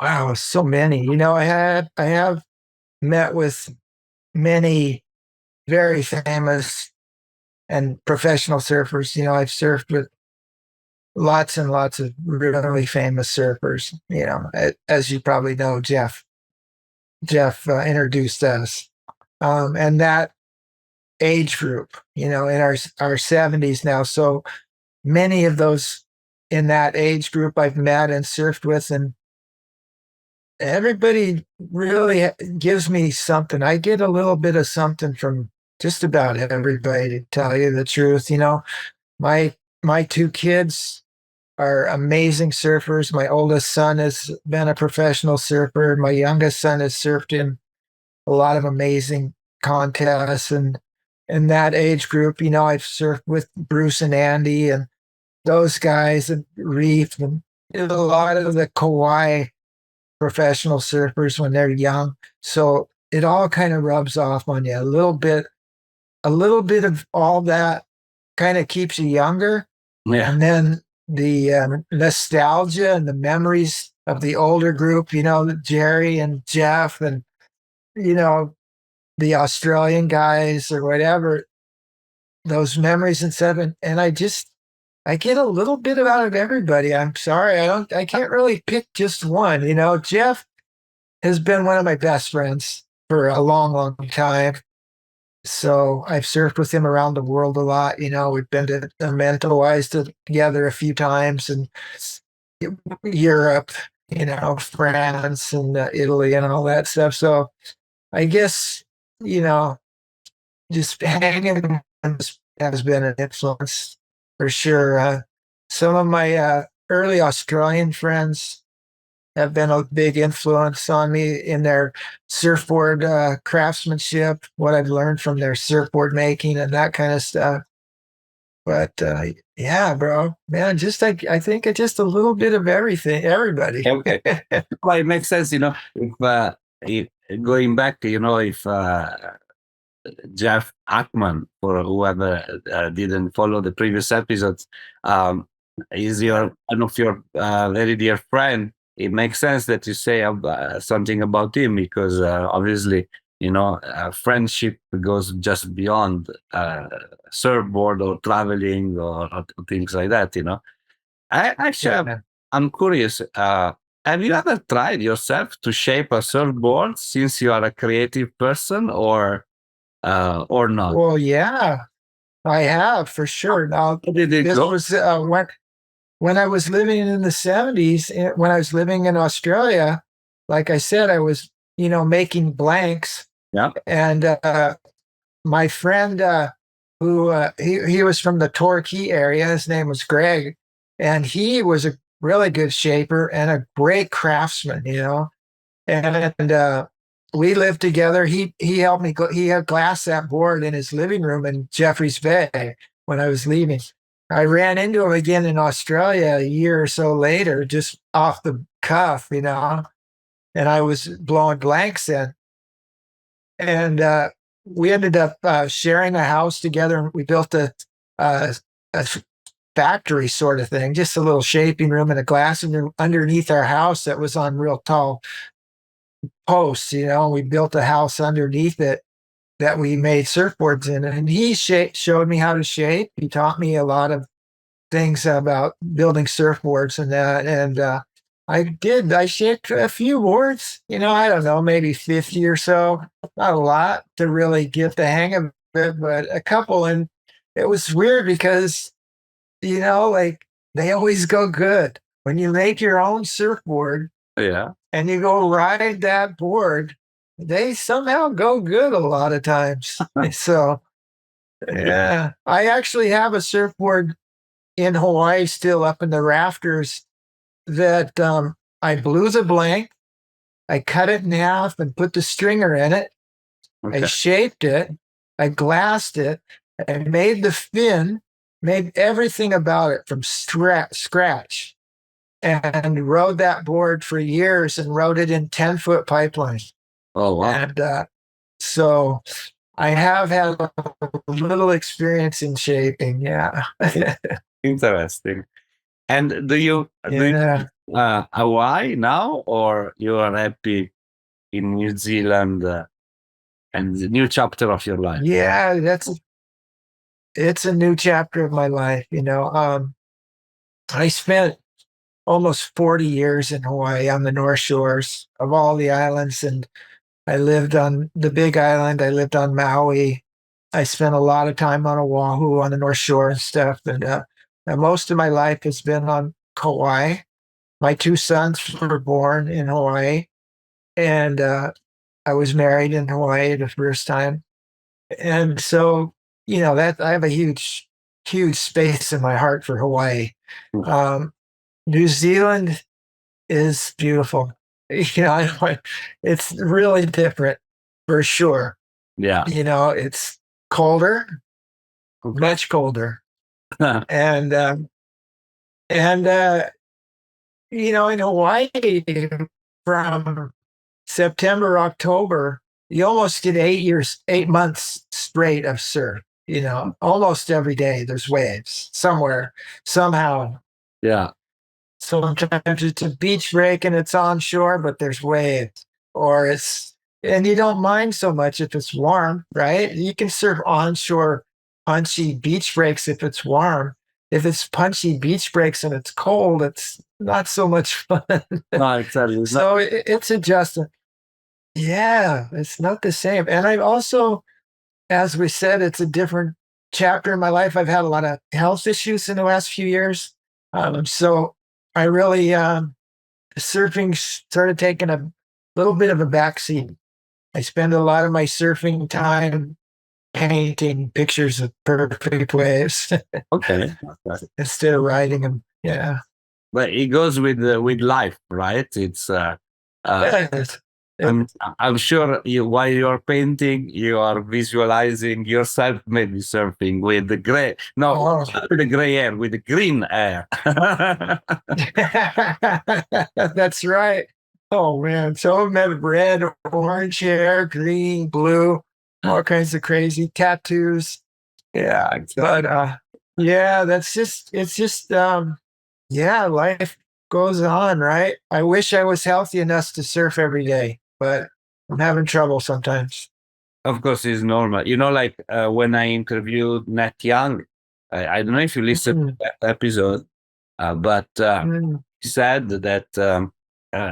wow, so many. I have met with many very famous and professional surfers. I've surfed with lots and lots of really famous surfers. As you probably know, Jeff introduced us, and that age group, in our 70s now. So many of those in that age group I've met and surfed with, and everybody really gives me something. I get a little bit of something from just about everybody, to tell you the truth. My my two kids are amazing surfers. My oldest son has been a professional surfer. My youngest son has surfed in a lot of amazing contests, and in that age group, I've surfed with Bruce and Andy and those guys, and Reef, and a lot of the Kauai professional surfers when they're young. So it all kind of rubs off on you a little bit of all that kind of keeps you younger. Yeah. And then the nostalgia and the memories of the older group, Jerry and Jeff and, the Australian guys or whatever, those memories and stuff. And I get a little bit out of everybody. I'm sorry. I can't really pick just one. Jeff has been one of my best friends for a long, long time. So I've surfed with him around the world a lot. We've been to Mentawais together a few times, and Europe, France and Italy and all that stuff. So I guess, just hanging has been an influence for sure. Some of my early Australian friends have been a big influence on me in their surfboard craftsmanship, what I've learned from their surfboard making and that kind of stuff. But yeah, bro, man, I think it's just a little bit of everything, everybody. Okay. Well, it makes sense, if going back, if Jeff Ackman, for whoever didn't follow the previous episodes, is one of your very dear friend. It makes sense that you say something about him because obviously, friendship goes just beyond surfboard or traveling or things like that. I'm curious. Have you ever tried yourself to shape a surfboard since you are a creative person, or not? Well, yeah, I have for sure. Now, How did it this go? was when I was living in the 70s, when I was living in Australia. Like I said, I was, making blanks. Yeah. And my friend, who he was from the Torquay area, his name was Greg, and he was a really good shaper and a great craftsman, and we lived together. He helped me. He had glassed that board in his living room in Jeffreys Bay when I was leaving. I ran into him again in Australia a year or so later, just off the cuff, and I was blowing blanks then. And we ended up sharing a house together. We built a factory sort of thing, just a little shaping room and a glass room underneath our house that was on real tall posts. We built a house underneath it that we made surfboards in. And he showed me how to shape. He taught me a lot of things about building surfboards and that. And I shaped a few boards, I don't know, maybe 50 or so, not a lot to really get the hang of it, but a couple. And it was weird because, like they always go good. When you make your own surfboard, Yeah. and you go ride that board, they somehow go good a lot of times. So Yeah. I actually have a surfboard in Hawaii still up in the rafters that I blew the blank. I cut it in half and put the stringer in it. I Okay. shaped it. I glassed it. I made the fin, made everything about it from scratch, and rode that board for years and rode it in 10-foot pipeline. Oh, wow. And so I have had a little experience in shaping. Yeah. Interesting. And Yeah. Hawaii now, or you are happy in New Zealand and the new chapter of your life? Yeah. It's a new chapter of my life. I spent almost 40 years in Hawaii on the North Shores of all the islands. And I lived on the Big Island. I lived on Maui. I spent a lot of time on Oahu on the North Shore and stuff. And most of my life has been on Kauai. My two sons were born in Hawaii. And I was married in Hawaii the first time. And so, that I have a huge, huge space in my heart for Hawaii. Um, New Zealand is beautiful. It's really different for sure. Yeah. It's colder, Okay. much colder, and and in Hawaii from September, October, you almost get 8 months straight of surf. Almost every day there's waves somewhere, somehow. Yeah. Sometimes it's a beach break and it's onshore, but there's waves. And you don't mind so much if it's warm, right? You can surf onshore punchy beach breaks if it's warm. If it's punchy beach breaks and it's cold, it's not so much fun. No, exactly. So it's adjusting. Yeah, it's not the same. And I've also, as we said, it's a different chapter in my life. I've had a lot of health issues in the last few years. So I really, surfing started taking a little bit of a backseat. I spend a lot of my surfing time painting pictures of perfect waves Okay. instead of writing them. Yeah. But it goes with life, right? It's Yes. I'm I'm sure while you're painting, you are visualizing yourself maybe surfing with the gray, no, Oh. not with the gray hair, with the green hair. That's right. Oh man. Some of them have red, orange hair, green, blue, all kinds of crazy tattoos. Yeah, exactly. But yeah, it's just yeah, life goes on, right? I wish I was healthy enough to surf every day, but I'm having trouble sometimes. Of course, it's normal. Like when I interviewed Nat Young, I don't know if you listened to that episode, but Mm. he said that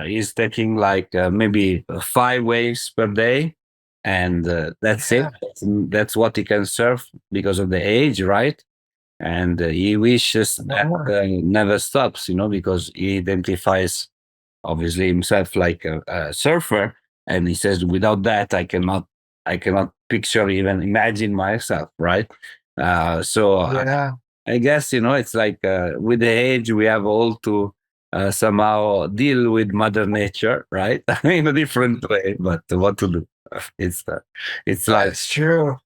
he's taking like maybe 5 waves per day, and that's Yeah. it. That's what he can surf because of the age, right? And he wishes that never stops, because he identifies obviously himself like a surfer, and he says, without that, I cannot picture, even imagine myself, right? So Yeah. I guess it's like with the age we have all to somehow deal with Mother Nature, right? In a different way, but what to do? It's it's life. That's true.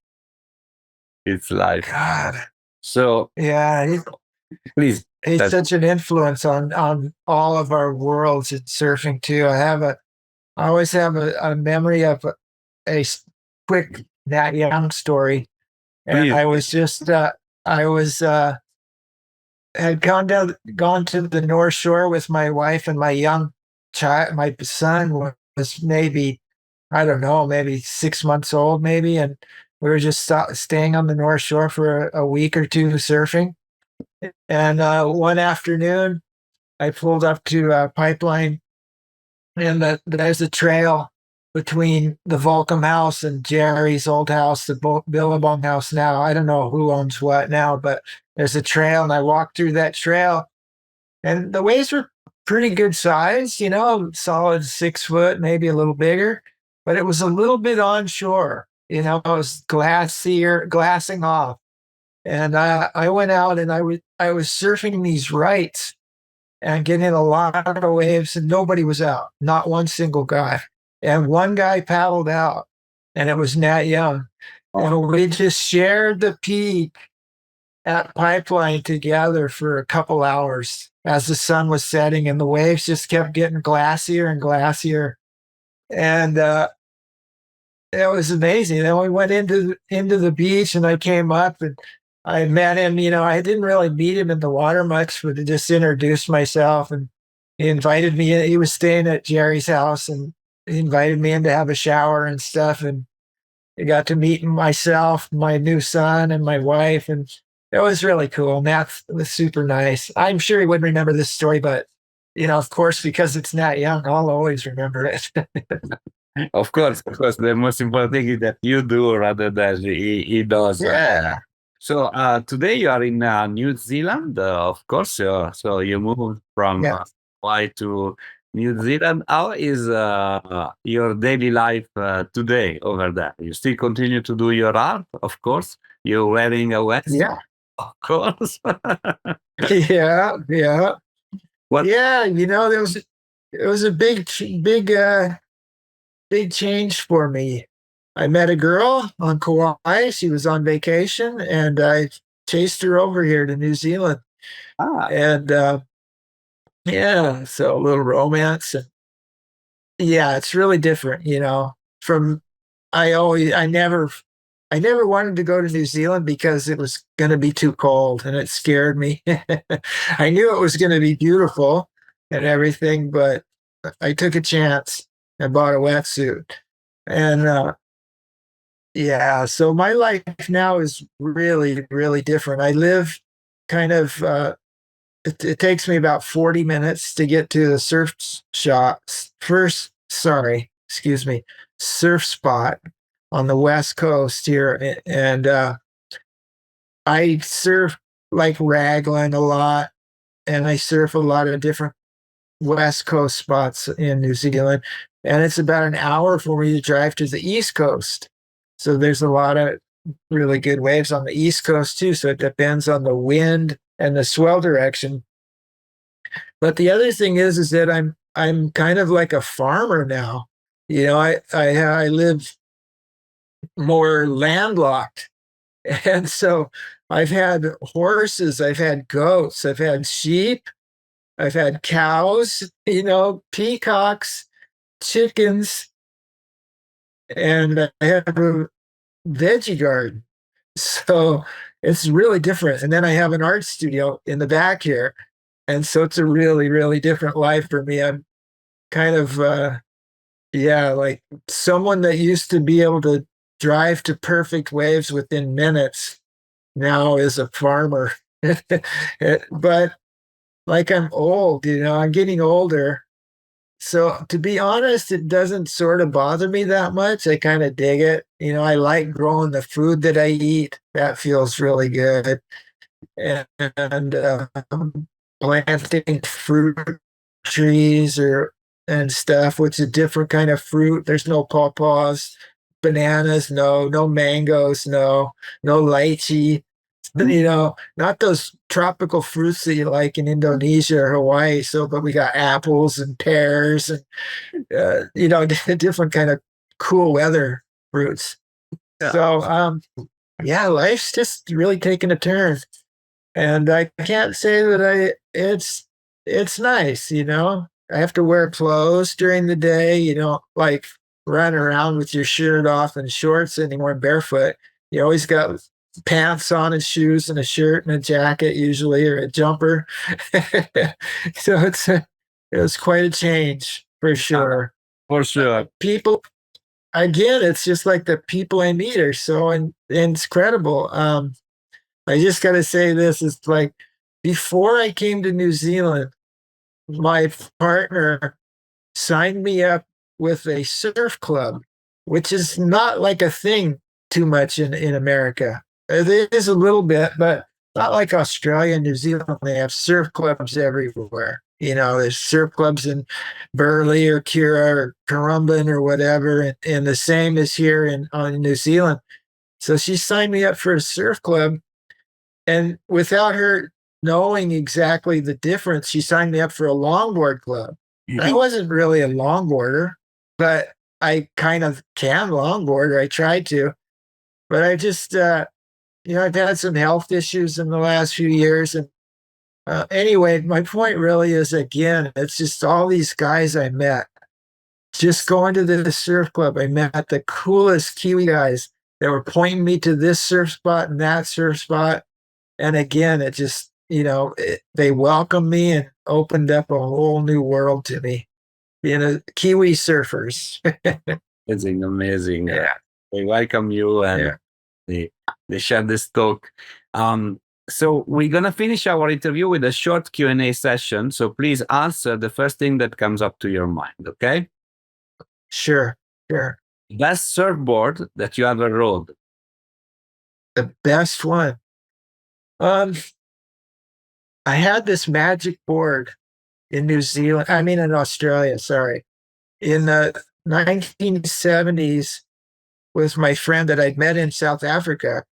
It's life. God. So Yeah. please, He's such an influence on all of our worlds in surfing too. I always have a memory of a quick Nat Young story. And please, I was just I was had gone to the North Shore with my wife and my young child. My son was maybe, I don't know, maybe 6 months old, maybe, and we were just staying on the North Shore for a week or two surfing. And one afternoon, I pulled up to a pipeline, and there's a trail between the Volcom house and Jerry's old house, the Billabong house now. I don't know who owns what now, but there's a trail, and I walked through that trail, and the waves were pretty good size, solid 6 foot, maybe a little bigger, but it was a little bit onshore. it was glassing off. And I went out and I was surfing these rights and getting a lot of waves, and nobody was out, not one single guy. And one guy paddled out, and it was Nat Young. And we just shared the peak at Pipeline together for a couple hours as the sun was setting, and the waves just kept getting glacier and glacier. And it was amazing. Then we went into the beach, and I came up and I met him. I didn't really meet him in the water much, but I just introduced myself, and he invited me in. He was staying at Jerry's house, and he invited me in to have a shower and stuff. And I got to meet myself, my new son, and my wife, and it was really cool. Nat was super nice. I'm sure he wouldn't remember this story, but of course, because it's Nat Young, I'll always remember it. Of course, the most important thing is that you do rather than he does. Yeah. So today you are in New Zealand, of course. So you moved from Hawaii to New Zealand. How is your daily life today over there? You still continue to do your art, of course. You're wearing a wetsuit, Yeah. of course. Yeah. What? Yeah, it was a big change for me. I met a girl on Kauai. She was on vacation, and I chased her over here to New Zealand. And yeah, so a little romance. And yeah, it's really different, from I never wanted to go to New Zealand because it was going to be too cold, and it scared me. I knew it was going to be beautiful and everything, but I took a chance and bought a wetsuit. And yeah, so my life now is really, really different. I live kind of, it takes me about 40 minutes to get to the surf spot on the West Coast here. And I surf like Raglan a lot, and I surf a lot of different West Coast spots in New Zealand. And it's about an hour for me to drive to the East Coast. So there's a lot of really good waves on the East Coast too. So it depends on the wind and the swell direction. But the other thing is that I'm kind of like a farmer now. I live more landlocked. And so I've had horses, I've had goats, I've had sheep, I've had cows, peacocks, chickens, and I have a veggie garden. So it's really different. And then I have an art studio in the back here. And so it's a really, really different life for me. I'm kind of, like someone that used to be able to drive to perfect waves within minutes now is a farmer. But like I'm old, I'm getting older. So to be honest, it doesn't sort of bother me that much. I kind of dig it. I like growing the food that I eat. That feels really good. And planting fruit trees and stuff, which is a different kind of fruit. There's no pawpaws, bananas, no mangoes, no lychee. Not those tropical fruits that you like in Indonesia or Hawaii. But we got apples and pears and, different kind of cool weather fruits. Yeah. So, life's just really taking a turn. And I can't say that it's nice, I have to wear clothes during the day. You don't like run around with your shirt off and shorts anymore barefoot. You always got pants on and shoes and a shirt and a jacket usually, or a jumper. So it was quite a change for sure. For sure. People, again, it's just like the people I meet are so incredible. I just got to say this is like, before I came to New Zealand, my partner signed me up with a surf club, which is not like a thing too much in America. It is a little bit, but not like Australia and New Zealand. They have surf clubs everywhere. there's surf clubs in Burleigh or Kira or Currumbin or whatever, and the same is here on New Zealand. So she signed me up for a surf club, and without her knowing exactly the difference, she signed me up for a longboard club. I wasn't really a longboarder, but I kind of can longboard, or I tried to. But I just, I've had some health issues in the last few years. And anyway, my point really is, again, it's just all these guys I met. Just going to the surf club, I met the coolest Kiwi guys that were pointing me to this surf spot and that surf spot. And again, it just, they welcomed me and opened up a whole new world to me. Kiwi surfers. Amazing. Yeah. They welcome you, and they share this talk. So we're gonna finish our interview with a short Q&A session. So please answer the first thing that comes up to your mind. Okay? Sure. Best surfboard that you ever rode? The best one. I had this magic board in in Australia, sorry, in the 1970s with my friend that I'd met in South Africa.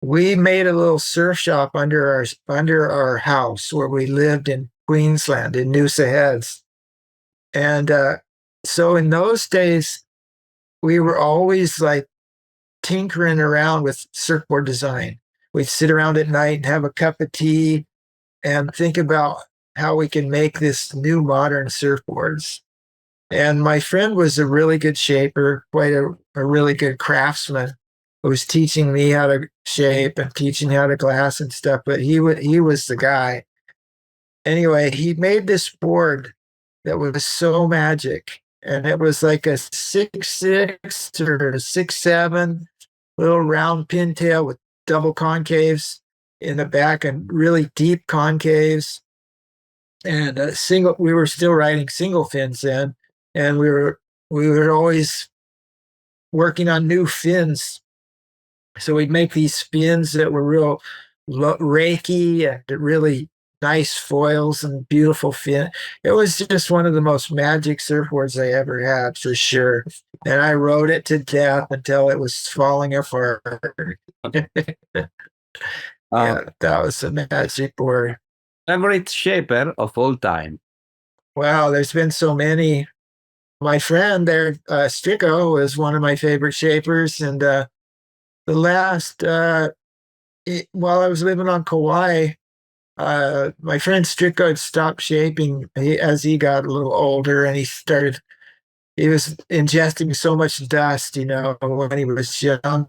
We made a little surf shop under our house where we lived in Queensland, in Noosa Heads. And so in those days, we were always like tinkering around with surfboard design. We'd sit around at night and have a cup of tea and think about how we can make this new modern surfboards. And my friend was a really good shaper, quite a really good craftsman, who was teaching me how to shape and teaching how to glass and stuff. But he was the guy. Anyway, he made this board that was so magic. And it was like a 6'6" or a 6'7" little round pintail with double concaves in the back and really deep concaves. And we were still riding single fins then. And we were always working on new fins. So we'd make these fins that were real rakey and really nice foils and beautiful fin. It was just one of the most magic surfboards I ever had, for sure. And I rode it to death until it was falling apart. Yeah, that was a magic board. Favorite shaper of all time? Wow, there's been so many. My friend there, Strico, is one of my favorite shapers. And the last, while I was living on Kauai, my friend Strico had stopped shaping as he got a little older, and he was ingesting so much dust, when he was young,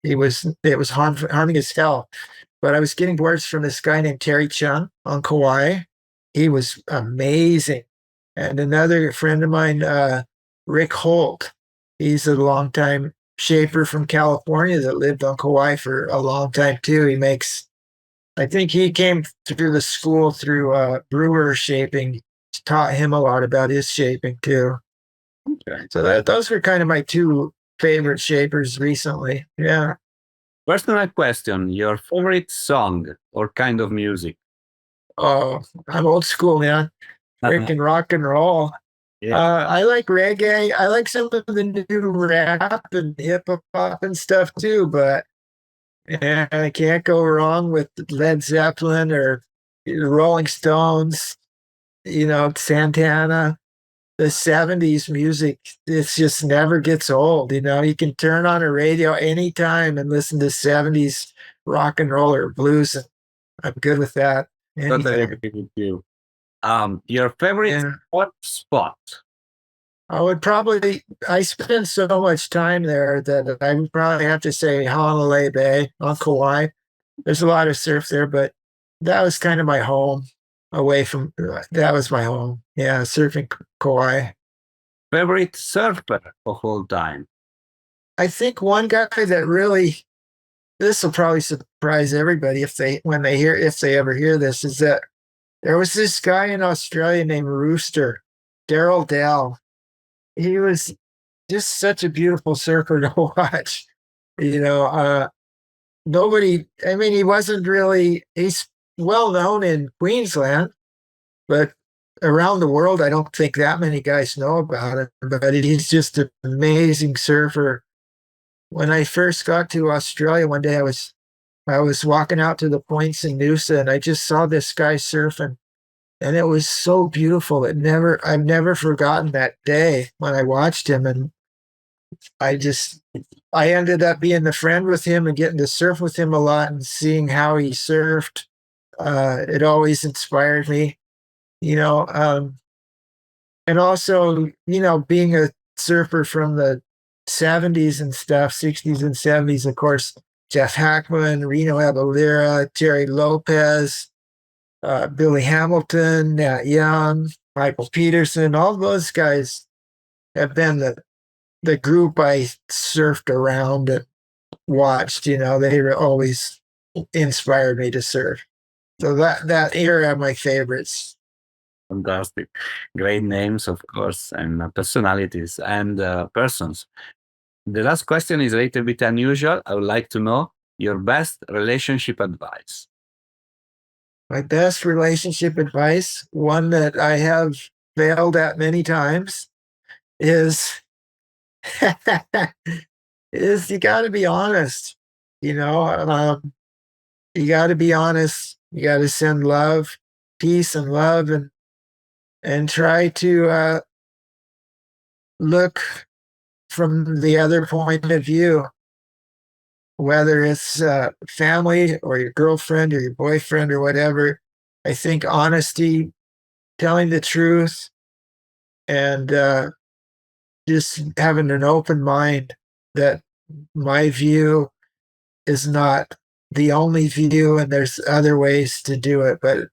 it was harming his health. But I was getting boards from this guy named Terry Chung on Kauai. He was amazing. And another friend of mine, Rick Holt, he's a longtime shaper from California that lived on Kauai for a long time too. I think he came through the school through brewer shaping, taught him a lot about his shaping too. Okay. So those were kind of my two favorite shapers recently. Yeah. Personal question, your favorite song or kind of music? Oh, I'm old school, man. Freaking rock and roll. Yeah. I like reggae. I like some of the new rap and hip hop and stuff too, but I can't go wrong with Led Zeppelin or Rolling Stones, Santana. The 70s music, it just never gets old. You can turn on a radio anytime and listen to 70s rock and roll or blues. And I'm good with that. Totally agree with you. Your favorite spot? I spend so much time there that I would probably have to say Honolulu Bay on Kauai. There's a lot of surf there, but that was kind of my home. That was my home. Yeah, surfing Kauai. Favorite surfer of all time? I think one guy that really, this will probably surprise everybody if they ever hear this, is that there was this guy in Australia named Rooster, Daryl Dell. He was just such a beautiful surfer to watch. He wasn't really, he's well known in Queensland, but around the world, I don't think that many guys know about him, but he's just an amazing surfer. When I first got to Australia one day, I was walking out to the points in Noosa, and I just saw this guy surfing, and it was so beautiful. I've never forgotten that day when I watched him, and I ended up being a friend with him and getting to surf with him a lot and seeing how he surfed. It always inspired me, you know. And also, being a surfer from the 70s and stuff, 60s and 70s, of course, Jeff Hackman, Reno Avalera, Terry Lopez, Billy Hamilton, Nat Young, Michael Peterson, all those guys have been the group I surfed around and watched. They always inspired me to surf. So that era are my favorites. Fantastic. Great names, of course, and personalities and persons. The last question is a little bit unusual. I would like to know your best relationship advice. My best relationship advice, one that I have failed at many times, is is you got to be honest. You got to be honest. You got to send love, peace, and love, and try to look from the other point of view, whether it's family or your girlfriend or your boyfriend or whatever. I think honesty, telling the truth, and just having an open mind that my view is not the only view and there's other ways to do it. But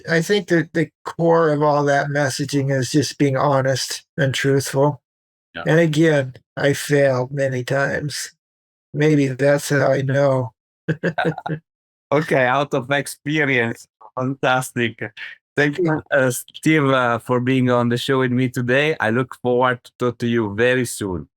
I think that the core of all that messaging is just being honest and truthful. Yeah. And again, I failed many times. Maybe that's how I know. Okay, out of experience. Fantastic. Thank you, Steve, for being on the show with me today. I look forward to talk to you very soon.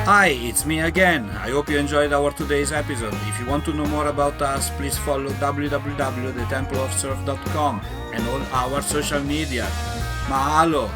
Hi, it's me again. I hope you enjoyed our today's episode. If you want to know more about us, please follow www.templeofsurf.com and all our social media. Mahalo!